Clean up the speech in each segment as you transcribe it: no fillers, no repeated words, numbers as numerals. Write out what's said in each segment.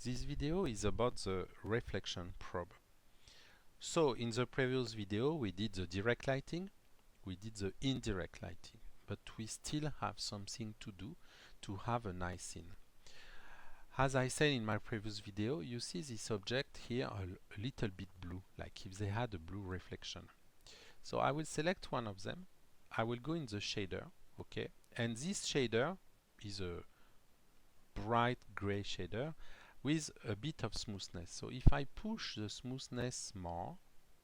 This video is about the reflection probe. So in the previous video we did the direct lighting, we did the indirect lighting, but we still have something to do to have a nice scene. As I said in my previous video, you see this object here a little bit blue, like if they had a blue reflection. So I will select one of them, I will go in the shader, okay, and this shader is a bright gray shader with a bit of smoothness. So if I push the smoothness more,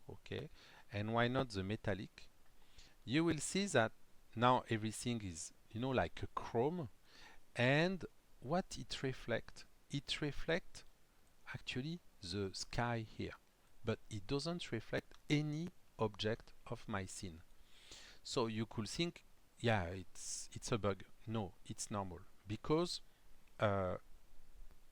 okay, and why not the metallic, you will see that now everything is, like a chrome. And what it reflects actually the sky here, but it doesn't reflect any object of my scene. So you could think, yeah, it's a bug. No, it's normal, because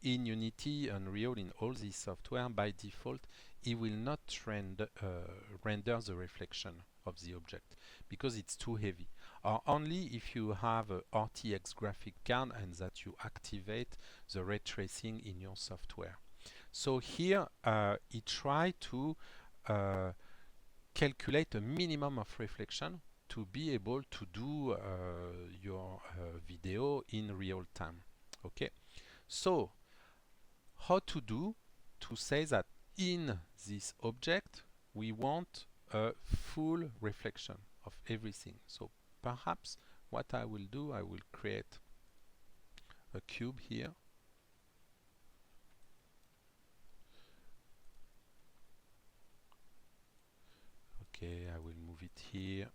in Unity, Unreal, in all this software, by default, it will not render the reflection of the object because it's too heavy. Or only if you have a RTX graphic card and that you activate the ray tracing in your software. So here it tries to calculate a minimum of reflection to be able to do your video in real time. Okay, so how to say that in this object we want a full reflection of everything. So perhaps what I will do, I will create a cube here. Okay, I will move it here.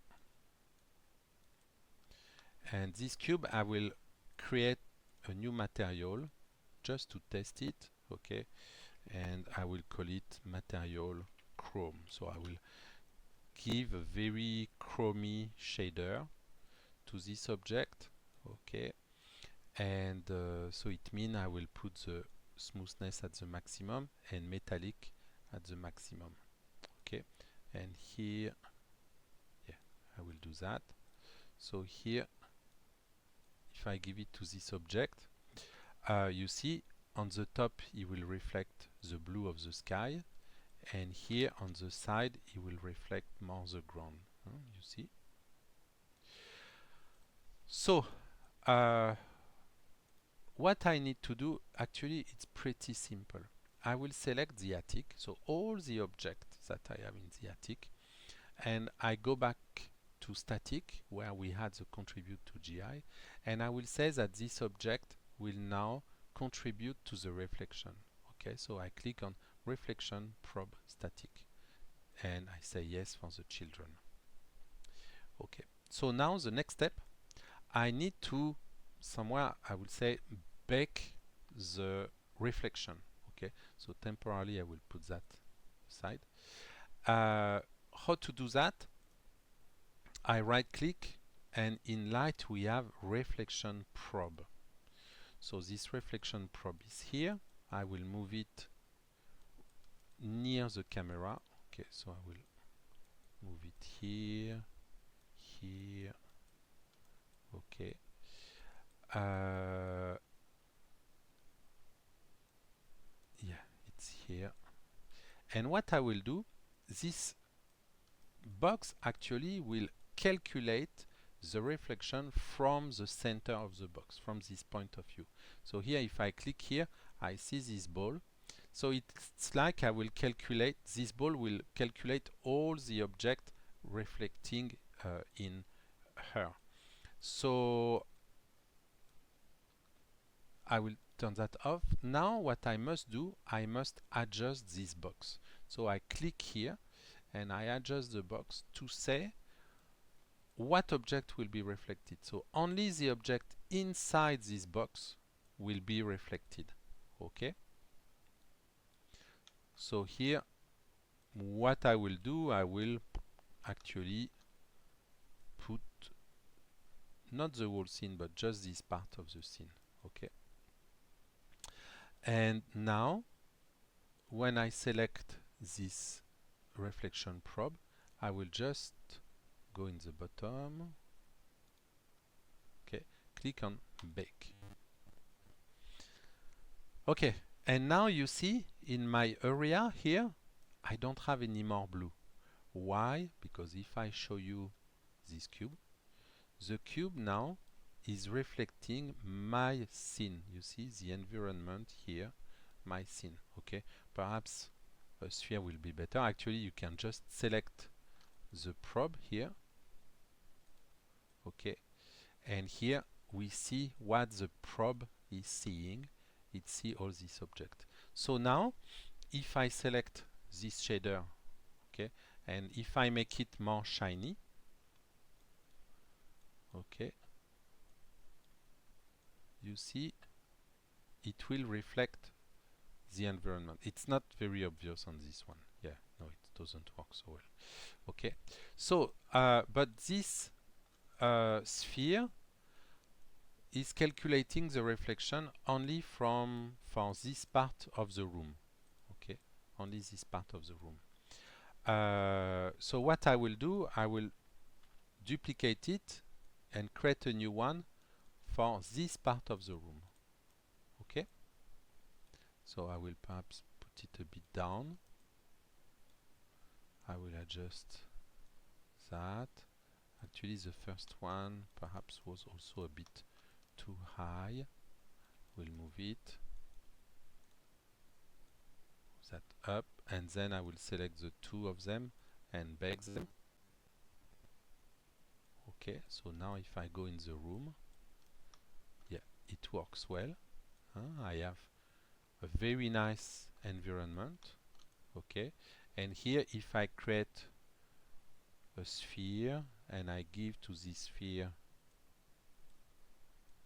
And this cube I will create a new material just to test it, okay, and I will call it material chrome. So I will give a very chromy shader to this object, okay, and so it means I will put the smoothness at the maximum and metallic at the maximum, okay, and here, yeah, I will do that. So here, if I give it to this object, you see on the top it will reflect the blue of the sky, and here on the side it will reflect more the ground. You see? So what I need to do, actually it's pretty simple. I will select the attic, so all the objects that I have in the attic, and I go back to static where we had the contribute to GI, and I will say that this object will now contribute to the reflection. Okay, so I click on reflection probe static and I say yes for the children. Okay, so now the next step, I need to somewhere, I would say, bake the reflection. Okay, so temporarily I will put that aside. How to do that? I right click, and in light we have reflection probe. So this reflection probe is here. I will move it near the camera. Okay, so I will move it here, here. Okay. Yeah, it's here. And what I will do, this box actually will calculate the reflection from the center of the box, from this point of view. So here, if I click here, I see this ball. So it's like I will calculate, this ball will calculate all the object reflecting in her. So I will turn that off. Now what I must do, I must adjust this box. So I click here and I adjust the box to say what object will be reflected. So only the object inside this box will be reflected. Okay. So here, what I will do, I will actually put not the whole scene, but just this part of the scene. Okay. And now, when I select this reflection probe, I will just go in the bottom. Okay, click on bake. Okay, And now you see in my area here, I don't have any more blue. Why? Because if I show you this cube, the cube now is reflecting my scene. You see the environment here, my scene. Okay, perhaps a sphere will be better. Actually, you can just select the probe here. Okay, and here we see what the probe is seeing. It sees all these objects. So now, if I select this shader, okay, and if I make it more shiny, okay, you see it will reflect the environment. It's not very obvious on this one. Yeah, no, it doesn't work so well. Okay, so but this sphere is calculating the reflection only for this part of the room. Okay, only this part of the room. So what I will do, I will duplicate it and create a new one for this part of the room. Okay, so I will perhaps put it a bit down. I will adjust that. Actually, the first one perhaps was also a bit too high. We'll move it, that up, and then I will select the two of them and bake them. Okay, so now if I go in the room, yeah, it works well. I have a very nice environment. Okay, and here if I create a sphere and I give to this sphere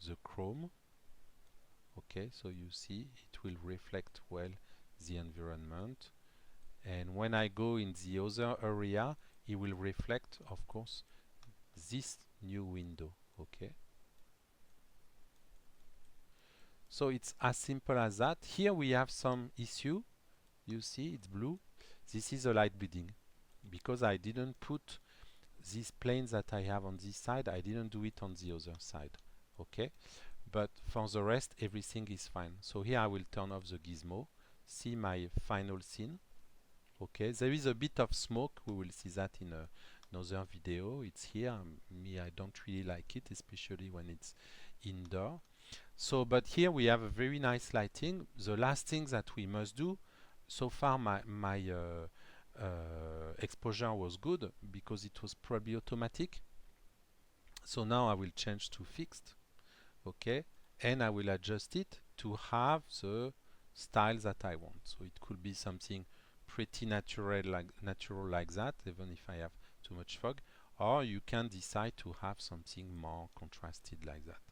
the chrome, okay, so you see it will reflect well the environment, and when I go in the other area it will reflect, of course, this new window. Okay, so it's as simple as that. Here we have some issue. You see it's blue. This is a light bleeding because I didn't put these planes that I have on this side, I didn't do it on the other side. Okay, but for the rest everything is fine. So here I will turn off the gizmo, see my final scene. Okay, there is a bit of smoke, we will see that in another video. It's here. Me, I don't really like it, especially when it's indoor. So but here we have a very nice lighting. The last thing that we must do, so far my exposure was good because it was probably automatic. So now I will change to fixed. Okay, and I will adjust it to have the style that I want. So it could be something pretty natural like that, even if I have too much fog, or you can decide to have something more contrasted like that.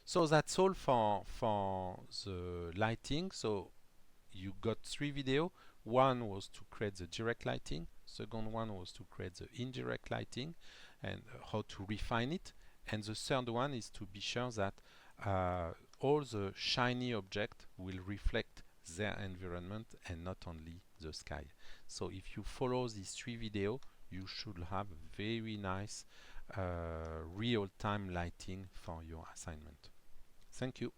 So that's all for the lighting. So you got 3 videos. One was to create the direct lighting, second one was to create the indirect lighting and how to refine it, and the third one is to be sure that all the shiny objects will reflect their environment and not only the sky. So if you follow these 3 videos, you should have very nice real-time lighting for your assignment. Thank you.